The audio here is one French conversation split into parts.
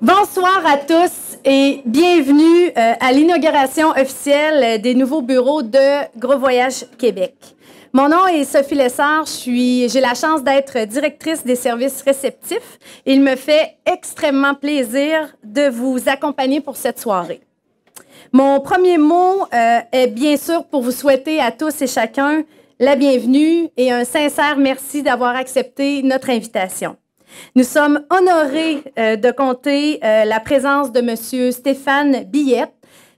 Bonsoir à tous et bienvenue à l'inauguration officielle des nouveaux bureaux de Groupe Voyage Québec. Mon nom est Sophie Lessard, j'ai la chance d'être directrice des services réceptifs et il me fait extrêmement plaisir de vous accompagner pour cette soirée. Mon premier mot est bien sûr pour vous souhaiter à tous et chacun la bienvenue et un sincère merci d'avoir accepté notre invitation. Nous sommes honorés de compter la présence de M. Stéphane Billette,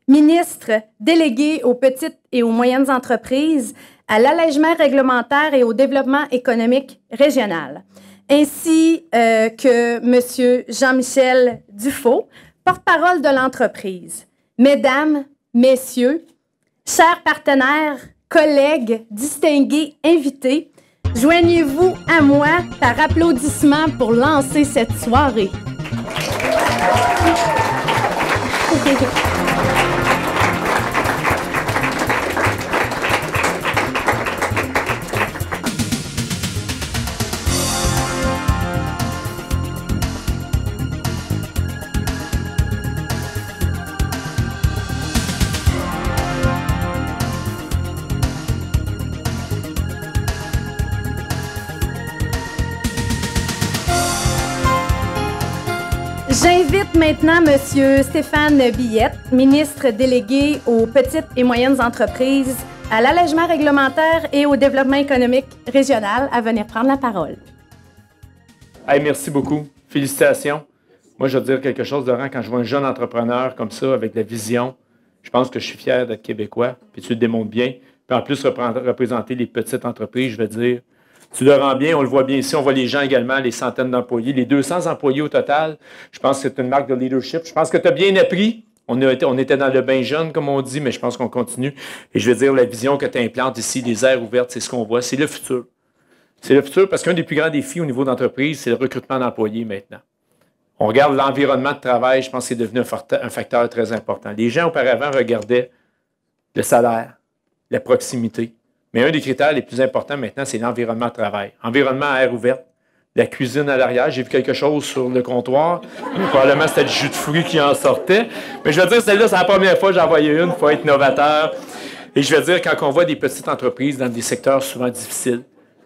ministre délégué aux petites et aux moyennes entreprises, à l'allègement réglementaire et au développement économique régional, ainsi que M. Jean-Michel Dufault, porte-parole de l'entreprise. Mesdames, Messieurs, chers partenaires, collègues, distingués, invités, joignez-vous à moi par applaudissement pour lancer cette soirée. J'invite maintenant M. Stéphane Billette, ministre délégué aux petites et moyennes entreprises, à l'allègement réglementaire et au développement économique régional, à venir prendre la parole. Hey, merci beaucoup. Félicitations. Moi, je veux dire quelque chose, Laurent, quand je vois un jeune entrepreneur comme ça, avec la vision, je pense que je suis fier d'être québécois, puis tu le démontres bien. Puis en plus, représenter les petites entreprises, je veux dire, tu le rends bien, on le voit bien ici, on voit les gens également, les centaines d'employés, les 200 employés au total. Je pense que c'est une marque de leadership. Je pense que tu as bien appris. On était dans le bain jeune, comme on dit, mais je pense qu'on continue. Et je veux dire, la vision que tu implantes ici, des aires ouvertes, c'est ce qu'on voit. C'est le futur. C'est le futur parce qu'un des plus grands défis au niveau d'entreprise, c'est le recrutement d'employés maintenant. On regarde l'environnement de travail, je pense que c'est devenu un facteur très important. Les gens, auparavant, regardaient le salaire, la proximité. Mais un des critères les plus importants maintenant, c'est l'environnement de travail. Environnement à air ouverte, la cuisine à l'arrière. J'ai vu quelque chose sur le comptoir. Probablement, c'était du jus de fruits qui en sortait. Mais je veux dire, celle-là, c'est la première fois que j'en voyais une. Il faut être novateur. Et je veux dire, quand on voit des petites entreprises dans des secteurs souvent difficiles,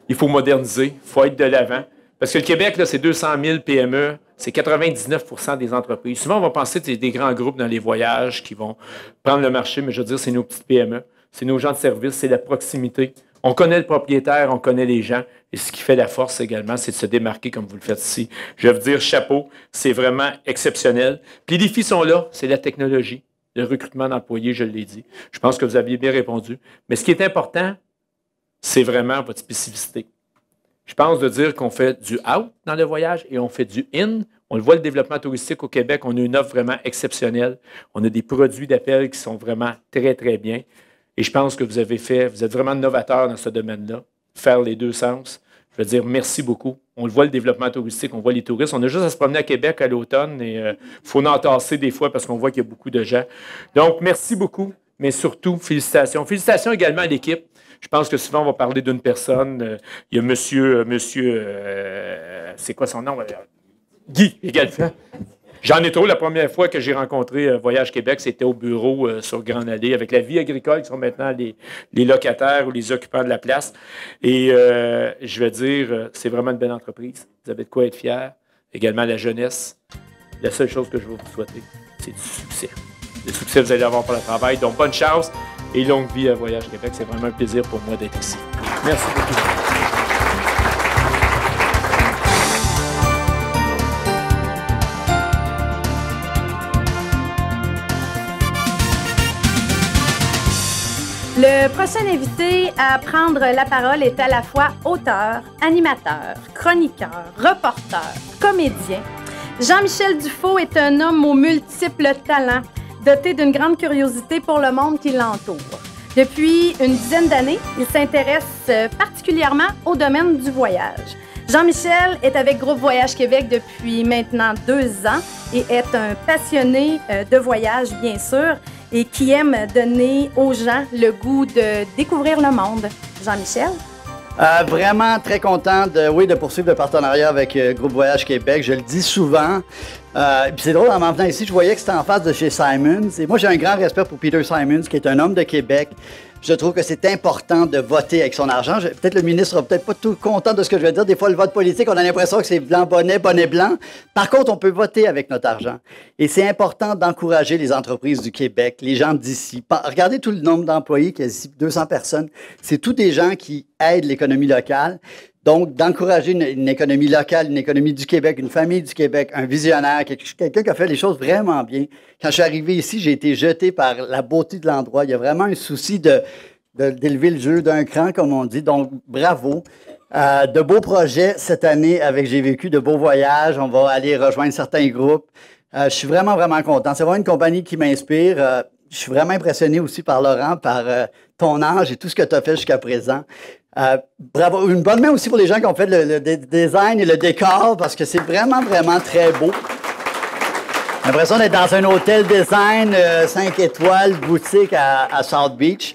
il faut moderniser, il faut être de l'avant. Parce que le Québec, là, c'est 200 000 PME, c'est 99 % des entreprises. Souvent, on va penser que c'est des grands groupes dans les voyages qui vont prendre le marché, mais je veux dire, c'est nos petites PME. C'est nos gens de service, c'est la proximité. On connaît le propriétaire, on connaît les gens. Et ce qui fait la force également, c'est de se démarquer comme vous le faites ici. Je vais vous dire, chapeau, c'est vraiment exceptionnel. Puis les défis sont là, c'est la technologie, le recrutement d'employés, je l'ai dit. Je pense que vous aviez bien répondu. Mais ce qui est important, c'est vraiment votre spécificité. Je pense de dire qu'on fait du out dans le voyage et on fait du in. On le voit, le développement touristique au Québec, on a une offre vraiment exceptionnelle. On a des produits d'appel qui sont vraiment très, très bien. Et je pense que vous êtes vraiment novateur dans ce domaine-là, faire les deux sens. Je veux dire, merci beaucoup. On le voit, le développement touristique, on voit les touristes. On a juste à se promener à Québec à l'automne et il faut en tasser des fois parce qu'on voit qu'il y a beaucoup de gens. Donc, merci beaucoup, mais surtout, félicitations. Félicitations également à l'équipe. Je pense que souvent, on va parler d'une personne. Il y a monsieur c'est quoi son nom? Guy, également. J'en ai trop. La première fois que j'ai rencontré Voyage Québec, c'était au bureau sur Grande Allée avec la Vie agricole qui sont maintenant les locataires ou les occupants de la place. Et je vais dire, c'est vraiment une belle entreprise. Vous avez de quoi être fiers. Également la jeunesse. La seule chose que je veux vous souhaiter, c'est du succès. Le succès que vous allez avoir pour le travail. Donc, bonne chance et longue vie à Voyage Québec. C'est vraiment un plaisir pour moi d'être ici. Merci beaucoup. Le prochain invité à prendre la parole est à la fois auteur, animateur, chroniqueur, reporter, comédien. Jean-Michel Dufault est un homme aux multiples talents, doté d'une grande curiosité pour le monde qui l'entoure. Depuis une dizaine d'années, il s'intéresse particulièrement au domaine du voyage. Jean-Michel est avec Groupe Voyage Québec depuis maintenant 2 ans et est un passionné de voyage, bien sûr, et qui aime donner aux gens le goût de découvrir le monde. Jean-Michel? Vraiment très content de poursuivre le partenariat avec Groupe Voyage Québec. Je le dis souvent. Puis c'est drôle, en m'en venant ici, je voyais que c'était en face de chez Simons. Et moi, j'ai un grand respect pour Peter Simons, qui est un homme de Québec. Je trouve que c'est important de voter avec son argent. Peut-être le ministre sera peut-être pas tout content de ce que je vais dire. Des fois, le vote politique, on a l'impression que c'est blanc, bonnet, bonnet, blanc. Par contre, on peut voter avec notre argent. Et c'est important d'encourager les entreprises du Québec, les gens d'ici. Regardez tout le nombre d'employés, quasi 200 personnes. C'est tous des gens qui aident l'économie locale. Donc, d'encourager une économie locale, une économie du Québec, une famille du Québec, un visionnaire, quelqu'un qui a fait les choses vraiment bien. Quand je suis arrivé ici, j'ai été jeté par la beauté de l'endroit. Il y a vraiment un souci d'élever le jeu d'un cran, comme on dit. Donc, bravo. De beaux projets cette année avec J'ai vécu, de beaux voyages. On va aller rejoindre certains groupes. Je suis vraiment, vraiment content. C'est vraiment une compagnie qui m'inspire. Je suis vraiment impressionné aussi par Laurent, par ton âge et tout ce que tu as fait jusqu'à présent. Bravo. Une bonne main aussi pour les gens qui ont fait le design et le décor parce que c'est vraiment, vraiment très beau. J'ai l'impression d'être dans un hôtel design 5 étoiles, boutique à South Beach.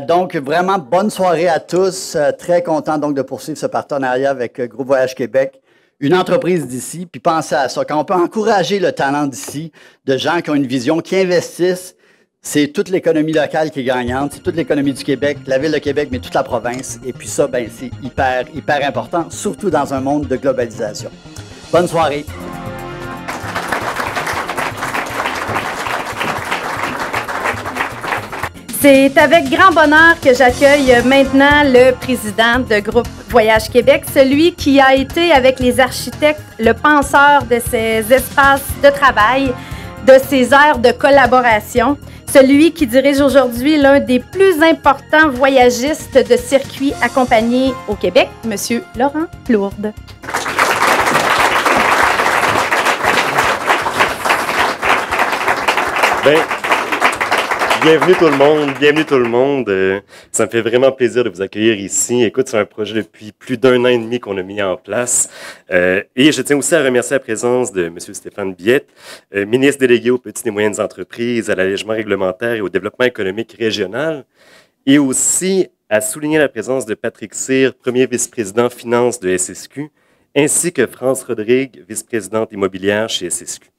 Donc, vraiment, bonne soirée à tous. Très content donc de poursuivre ce partenariat avec Groupe Voyage Québec. Une entreprise d'ici, puis pensez à ça. Quand on peut encourager le talent d'ici, de gens qui ont une vision, qui investissent, c'est toute l'économie locale qui est gagnante, c'est toute l'économie du Québec, la Ville de Québec, mais toute la province. Et puis ça, ben, c'est hyper, hyper important, surtout dans un monde de globalisation. Bonne soirée. C'est avec grand bonheur que j'accueille maintenant le président de Groupe Voyage Québec, celui qui a été avec les architectes le penseur de ces espaces de travail, de ces aires de collaboration, celui qui dirige aujourd'hui l'un des plus importants voyagistes de circuits accompagnés au Québec, M. Laurent Plourde. Bien, bienvenue tout le monde. Ça me fait vraiment plaisir de vous accueillir ici. Écoute, c'est un projet depuis plus d'1 an et demi qu'on a mis en place. Et je tiens aussi à remercier la présence de M. Stéphane Biette, ministre délégué aux petites et moyennes entreprises, à l'allègement réglementaire et au développement économique régional. Et aussi à souligner la présence de Patrick Cyr, premier vice-président finance de SSQ, ainsi que France Rodrigue, vice-présidente immobilière chez SSQ.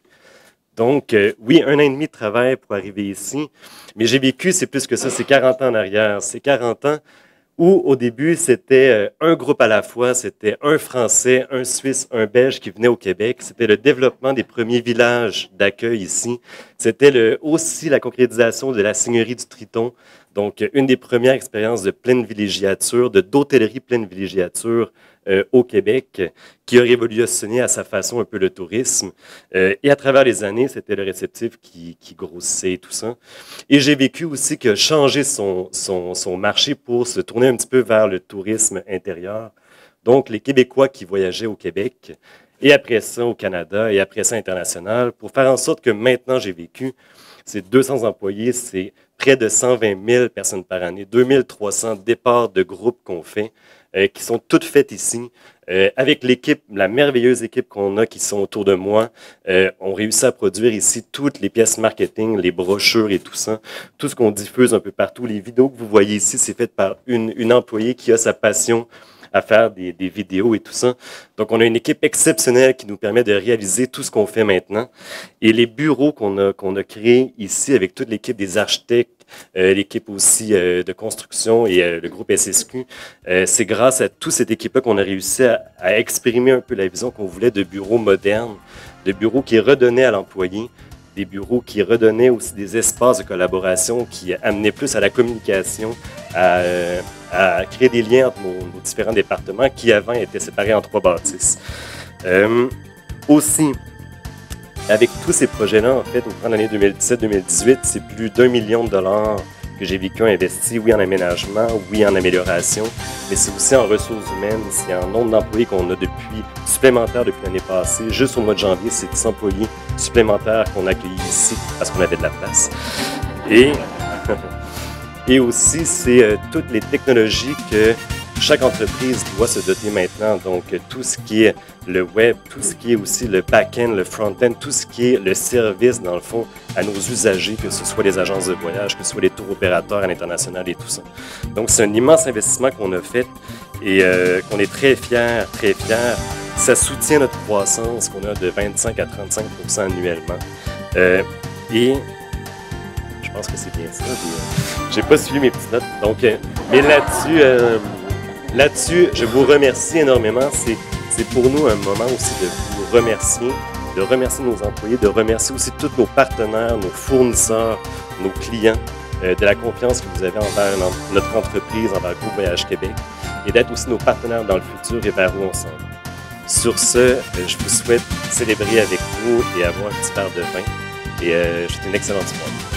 Donc, oui, 1 an et demi de travail pour arriver ici, mais j'ai vécu, c'est plus que ça, c'est 40 ans en arrière. C'est 40 ans où, au début, c'était un groupe à la fois, c'était un Français, un Suisse, un Belge qui venait au Québec. C'était le développement des premiers villages d'accueil ici. C'était aussi la concrétisation de la Seigneurie du Triton. Donc, une des premières expériences de pleine villégiature, d'hôtellerie pleine villégiature au Québec, qui a révolutionné à sa façon un peu le tourisme. Et à travers les années, c'était le réceptif qui grossissait et tout ça. Et j'ai vécu aussi que changer son marché pour se tourner un petit peu vers le tourisme intérieur. Donc, les Québécois qui voyageaient au Québec, et après ça au Canada, et après ça international, pour faire en sorte que maintenant j'ai vécu, c'est 200 employés, c'est près de 120 000 personnes par année, 2300 départs de groupes qu'on fait, qui sont toutes faites ici. Avec l'équipe, la merveilleuse équipe qu'on a qui sont autour de moi, on réussit à produire ici toutes les pièces marketing, les brochures et tout ça, tout ce qu'on diffuse un peu partout. Les vidéos que vous voyez ici, c'est fait par une employée qui a sa passion à faire des vidéos et tout ça. Donc, on a une équipe exceptionnelle qui nous permet de réaliser tout ce qu'on fait maintenant. Et les bureaux qu'on a créés ici avec toute l'équipe des architectes, l'équipe aussi de construction et le groupe SSQ, c'est grâce à toute cette équipe-là qu'on a réussi à exprimer un peu la vision qu'on voulait de bureaux modernes, de bureaux qui redonnaient à l'employé, des bureaux qui redonnaient aussi des espaces de collaboration, qui amenaient plus à la communication, à créer des liens entre nos différents départements qui avant étaient séparés en 3 bâtisses. Aussi, avec tous ces projets-là, en fait, au cours de l'année 2017-2018, c'est plus d'1 million de dollars que j'ai vécu investi, oui en aménagement, oui en amélioration, mais c'est aussi en ressources humaines, c'est en nombre d'employés qu'on a supplémentaires depuis l'année passée. Juste au mois de janvier, c'est 10 employés supplémentaires qu'on a accueillis ici parce qu'on avait de la place. Et aussi, c'est toutes les technologies que chaque entreprise doit se doter maintenant. Donc, tout ce qui est le web, tout ce qui est aussi le back-end, le front-end, tout ce qui est le service, dans le fond, à nos usagers, que ce soit les agences de voyage, que ce soit les tours opérateurs à l'international et tout ça. Donc, c'est un immense investissement qu'on a fait et qu'on est très fiers, très fiers. Ça soutient notre croissance qu'on a de 25 à 35% annuellement. Et je pense que c'est bien ça. J'ai pas suivi mes petites notes. Donc, mais là-dessus, je vous remercie énormément. C'est pour nous un moment aussi de vous remercier, de remercier nos employés, de remercier aussi tous nos partenaires, nos fournisseurs, nos clients, de la confiance que vous avez envers notre entreprise, envers Groupe Voyage Québec, et d'être aussi nos partenaires dans le futur et vers où on s'en va. Sur ce, je vous souhaite célébrer avec nous et avoir un petit verre de vin. Et je vous souhaite une excellente soirée.